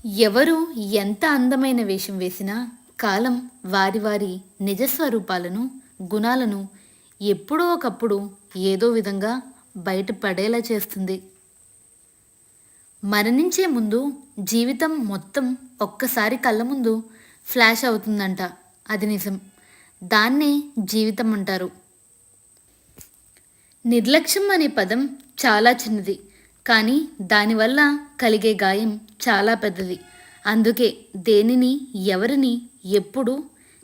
ఎవరు ఎంత అందమైన వేషం వేసినా కాలం వారి వారి నిజస్వరూపాలను, గుణాలను ఎప్పుడో ఒకప్పుడు ఏదో విధంగా బయటపడేలా చేస్తుంది. మరణించే ముందు జీవితం మొత్తం ఒక్కసారి కళ్ళ ముందు ఫ్లాష్ అవుతుందంట. అది నిజం. దాన్నే జీవితం అంటారు. నిర్లక్ష్యం అనే పదం చాలా చిన్నది, కానీ దానివల్ల కలిగే గాయం చాలా పెద్దది. అందుకే దేనిని, ఎవరిని ఎప్పుడూ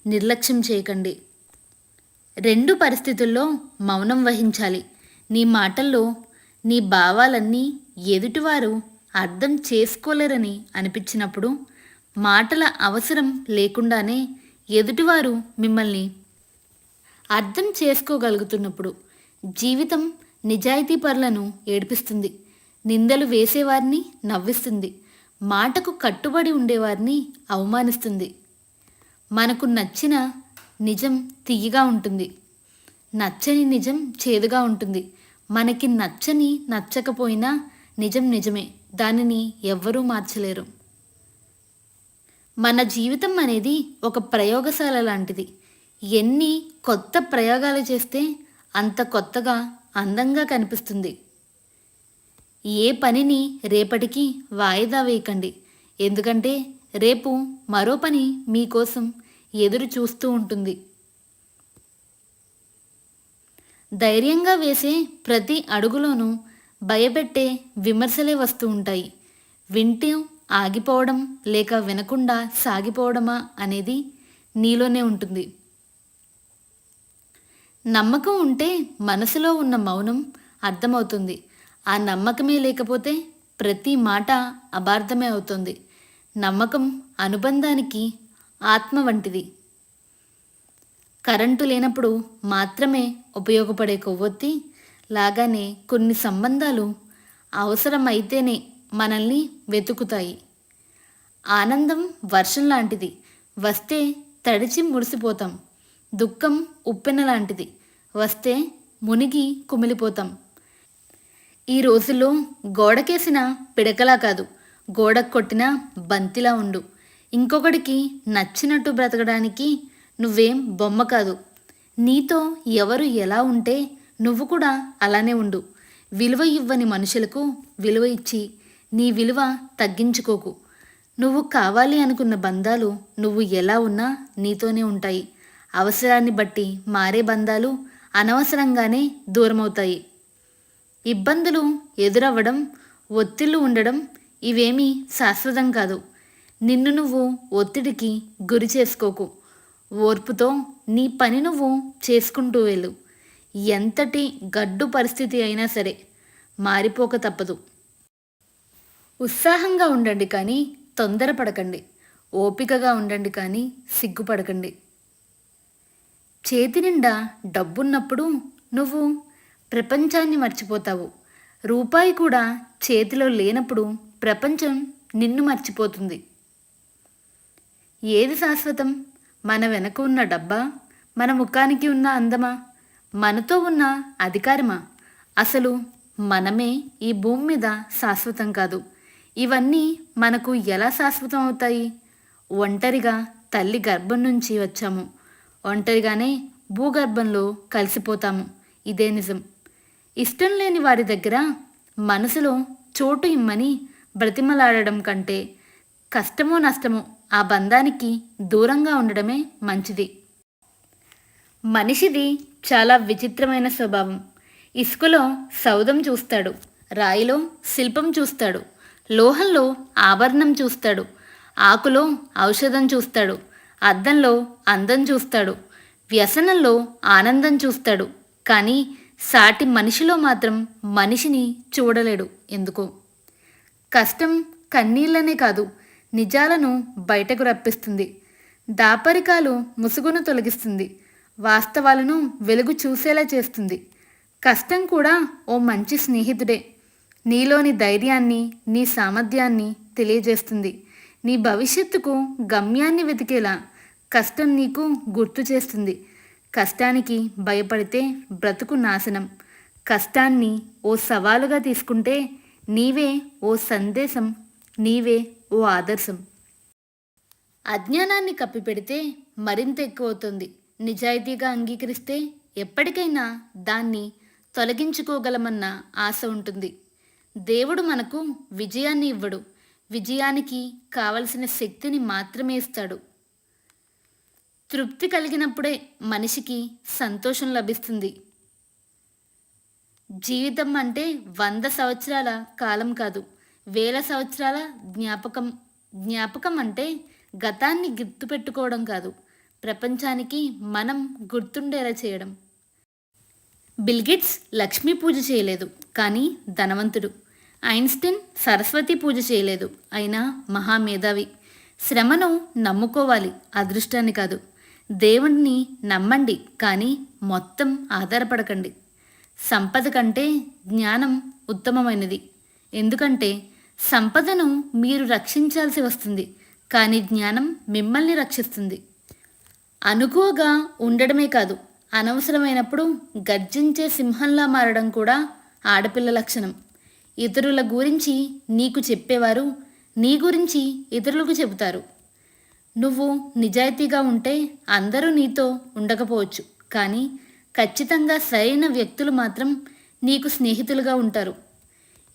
నిర్లక్ష్యం చేయకండి. రెండు పరిస్థితుల్లో మౌనం వహించాలి. నీ మాటల్లో నీ భావాలన్నీ ఎదుటివారు అర్థం చేసుకోలేరని అనిపించినప్పుడు, మాటల అవసరం లేకుండానే ఎదుటివారు మిమ్మల్ని అర్థం చేసుకోగలుగుతున్నప్పుడు, జీవితం నిజాయితీపరులను ఏడిపిస్తుంది. నిందలు వేసేవారిని నవ్విస్తుంది. మాటకు కట్టుబడి ఉండేవారిని అవమానిస్తుంది. మనకు నచ్చిన నిజం తియ్యగా ఉంటుంది, నచ్చని నిజం చేదుగా ఉంటుంది. మనకి నచ్చకపోయినా నిజం నిజమే, దానిని ఎవ్వరూ మార్చలేరు. మన జీవితం అనేది ఒక ప్రయోగశాల లాంటిది. ఎన్ని కొత్త ప్రయోగాలు చేస్తే అంత కొత్తగా, అందంగా కనిపిస్తుంది. ఏ పనిని రేపటికి వాయిదా వేయకండి, ఎందుకంటే రేపు మరో పని మీకోసం ఎదురు చూస్తూ ఉంటుంది. ధైర్యంగా వేసే ప్రతి అడుగులోనూ భయపెట్టే విమర్శలే వస్తూ ఉంటాయి. వింటూ ఆగిపోవడం లేక వినకుండా సాగిపోవడమా అనేది నీలోనే ఉంటుంది. నమ్మకం ఉంటే మనసులో ఉన్న మౌనం అర్థమవుతుంది. ఆ నమ్మకమే లేకపోతే ప్రతి మాట అపార్థమే అవుతుంది. నమ్మకం అనుబంధానికి ఆత్మ వంటిది. కరెంటు లేనప్పుడు మాత్రమే ఉపయోగపడే కొవ్వొత్తి లాగానే కొన్ని సంబంధాలు అవసరమైతేనే మనల్ని వెతుకుతాయి. ఆనందం వర్షం లాంటిది, వస్తే తడిచి మురిసిపోతాం. దుఃఖం ఉప్పెన లాంటిది, వస్తే మునిగి కుమిలిపోతాం. ఈ రోజుల్లో గోడకేసిన పిడకలా కాదు, గోడకు కొట్టిన బంతిలా ఉండు. ఇంకొకడికి నచ్చినట్టు బ్రతకడానికి నువ్వేం బొమ్మ కాదు. నీతో ఎవరు ఎలా ఉంటే నువ్వు కూడా అలానే ఉండు. విలువ ఇవ్వని మనుషులకు విలువ ఇచ్చి నీ విలువ తగ్గించుకోకు. నువ్వు కావాలి అనుకున్న బంధాలు నువ్వు ఎలా ఉన్నా నీతోనే ఉంటాయి. అవసరాన్ని బట్టి మారే బంధాలు అనవసరంగానే దూరమవుతాయి. ఇబ్బందులు ఎదురవ్వడం, ఒత్తిళ్లు ఉండడం ఇవేమీ శాశ్వతం కాదు. నిన్ను నువ్వు ఒత్తిడికి గురి చేసుకోకు. ఓర్పుతో నీ పని నువ్వు చేసుకుంటూ వెళ్ళు. ఎంతటి గడ్డు పరిస్థితి అయినా సరే మారిపోక తప్పదు. ఉత్సాహంగా ఉండండి కానీ తొందరపడకండి. ఓపికగా ఉండండి కానీ సిగ్గుపడకండి. చేతి నిండా డబ్బున్నప్పుడు నువ్వు ప్రపంచాన్ని మర్చిపోతావు. రూపాయి కూడా చేతిలో లేనప్పుడు ప్రపంచం నిన్ను మర్చిపోతుంది. ఏది శాశ్వతం? మన వెనక ఉన్న డబ్బా? మన ముఖానికి ఉన్న అందమా? మనతో ఉన్న అధికారమా? అసలు మనమే ఈ భూమి మీద శాశ్వతం కాదు. ఇవన్నీ మనకు ఎలా శాశ్వతం అవుతాయి? ఒంటరిగా తల్లి గర్భం నుంచి వచ్చాము, ఒంటరిగానే భూగర్భంలో కలిసిపోతాము. ఇదే నిజం. ఇష్టం లేని వారి దగ్గర మనసులో చోటు ఇమ్మని బ్రతిమలాడడం కంటే కష్టమో నష్టమో ఆ బంధానికి దూరంగా ఉండడమే మంచిది. మనిషిది చాలా విచిత్రమైన స్వభావం. ఇసుకలో సౌధం చూస్తాడు, రాయిలో శిల్పం చూస్తాడు, లోహంలో ఆభరణం చూస్తాడు, ఆకులో ఔషధం చూస్తాడు, అద్దంలో అందం చూస్తాడు, వ్యసనంలో ఆనందం చూస్తాడు. కానీ సాటి మనిషిలో మాత్రం మనిషిని చూడలేడు. ఎందుకో? కష్టం కన్నీళ్ళనే కాదు, నిజాలను బయటకు రప్పిస్తుంది. దాపరికాలు ముసుగును తొలగిస్తుంది, వాస్తవాలను వెలుగు చూసేలా చేస్తుంది. కష్టం కూడా ఓ మంచి స్నేహితుడే. నీలోని ధైర్యాన్ని, నీ సామర్థ్యాన్ని తెలియజేస్తుంది. నీ భవిష్యత్తుకు గమ్యాన్ని వెతికేలా కష్టం నీకు గుర్తు చేస్తుంది. కష్టానికి భయపడితే బ్రతుకు నాశనం. కష్టాన్ని ఓ సవాలుగా తీసుకుంటే నీవే ఓ సందేశం నీవే ఓ ఆదర్శం. అజ్ఞానాన్ని కప్పిపెడితే మరింత ఎక్కువవుతుంది. నిజాయితీగా అంగీకరిస్తే ఎప్పటికైనా దాన్ని తొలగించుకోగలమన్న ఆశ ఉంటుంది. దేవుడు మనకు విజయాన్ని ఇవ్వడు, విజయానికి కావలసిన శక్తిని మాత్రమే ఇస్తాడు. తృప్తి కలిగినప్పుడే మనిషికి సంతోషం లభిస్తుంది. జీవితం అంటే 100 సంవత్సరాల కాలం కాదు, వేల సంవత్సరాల జ్ఞాపకం. జ్ఞాపకం అంటే గతాన్ని గుర్తుపెట్టుకోవడం కాదు, ప్రపంచానికి మనం గుర్తుండేలా చేయడం. బిల్గేట్స్ లక్ష్మీ పూజ చేయలేదు, కానీ ధనవంతుడు. ఐన్స్టీన్ సరస్వతి పూజ చేయలేదు, అయినా మహామేధావి. శ్రమను నమ్ముకోవాలి, అదృష్టాన్ని కాదు. దేవుణ్ణి నమ్మండి, కానీ మొత్తం ఆధారపడకండి. సంపద కంటే జ్ఞానం ఉత్తమమైనది. ఎందుకంటే సంపదను మీరు రక్షించాల్సి వస్తుంది, కానీ జ్ఞానం మిమ్మల్ని రక్షిస్తుంది. అనుకువగా ఉండడమే కాదు, అనవసరమైనప్పుడు గర్జించే సింహంలా మారడం కూడా ఆడపిల్ల లక్షణం. ఇతరుల గురించి నీకు చెప్పేవారు నీ గురించి ఇతరులకు చెబుతారు. నువ్వు నిజాయితీగా ఉంటే అందరూ నీతో ఉండకపోవచ్చు, కానీ ఖచ్చితంగా సరైన వ్యక్తులు మాత్రం నీకు స్నేహితులుగా ఉంటారు.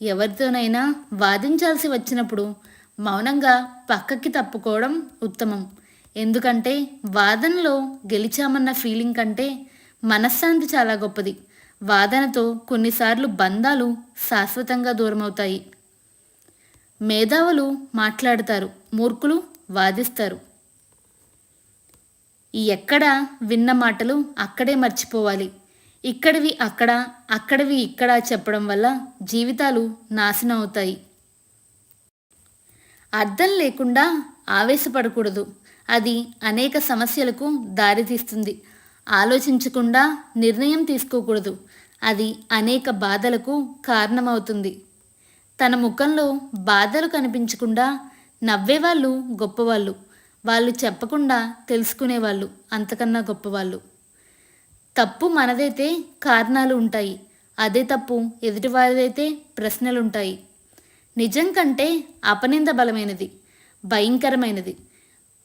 ఎవరితోనైనా వాదించాల్సి వచ్చినప్పుడు మౌనంగా పక్కకి తప్పుకోవడం ఉత్తమం. ఎందుకంటే వాదనలో గెలిచామన్న ఫీలింగ్ కంటే మనశ్శాంతి చాలా గొప్పది. వాదనతో కొన్నిసార్లు బంధాలు శాశ్వతంగా దూరమవుతాయి. మేధావులు మాట్లాడతారు, మూర్ఖులు వాదిస్తారు. ఎక్కడ విన్న మాటలు అక్కడే మర్చిపోవాలి. ఇక్కడివి అక్కడ, అక్కడివి ఇక్కడ చెప్పడం వల్ల జీవితాలు నాశనం అవుతాయి. అర్థం లేకుండా ఆవేశపడకూడదు, అది అనేక సమస్యలకు దారితీస్తుంది. ఆలోచించకుండా నిర్ణయం తీసుకోకూడదు, అది అనేక బాధలకు కారణమవుతుంది. తన ముఖంలో బాధలు కనిపించకుండా నవ్వేవాళ్ళు గొప్పవాళ్ళు, వాళ్ళు చెప్పకుండా తెలుసుకునేవాళ్ళు అంతకన్నా గొప్పవాళ్ళు. తప్పు మనదైతే కారణాలు ఉంటాయి, అదే తప్పు ఎదుటివారిదైతే ప్రశ్నలుంటాయి. నిజం కంటే అపనింద బలమైనది, భయంకరమైనది.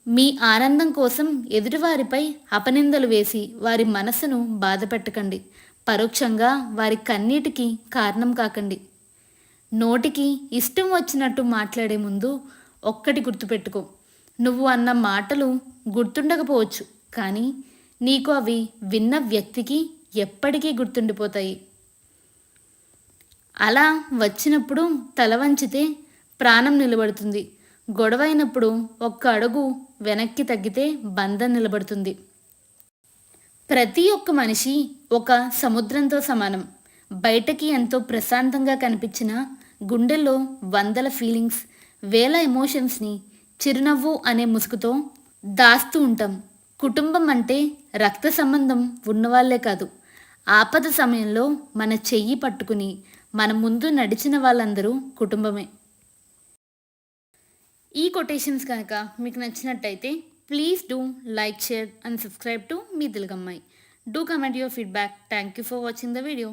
మీ ఆనందం కోసం ఎదుటివారిపై అపనిందలు వేసి వారి మనసును బాధ పెట్టకండి, పరోక్షంగా వారి కన్నీటికి కారణం కాకండి. నోటికి ఇష్టం వచ్చినట్టు మాట్లాడే ముందు ఒక్కటి గుర్తుపెట్టుకో, నువ్వు అన్న మాటలు గుర్తుండకపోవచ్చు, కానీ నీకు అవి విన్న వ్యక్తికి ఎప్పటికీ గుర్తుండిపోతాయి. అలా వచ్చినప్పుడు తల వంచితే ప్రాణం నిలబడుతుంది. గొడవైనప్పుడు ఒక్క అడుగు వెనక్కి తగ్గితే బంధం నిలబడుతుంది. ప్రతి ఒక్క మనిషి ఒక సముద్రంతో సమానం. బయటకి ఎంతో ప్రశాంతంగా కనిపించిన గుండెల్లో వందల ఫీలింగ్స్, వేల ఎమోషన్స్ని చిరునవ్వు అనే ముసుగుతో దాస్తూ ఉంటాం. కుటుంబం అంటే రక్త సంబంధం ఉన్నవాళ్లే కాదు, ఆపద సమయంలో మన చెయ్యి పట్టుకుని మన ముందు నడిచిన వాళ్ళందరూ కుటుంబమే. ఈ కొటేషన్స్ కనుక మీకు నచ్చినట్టయితే please do like, share and subscribe to మీ తెలుగమ్మాయి. Do comment your feedback. Thank you for watching the video.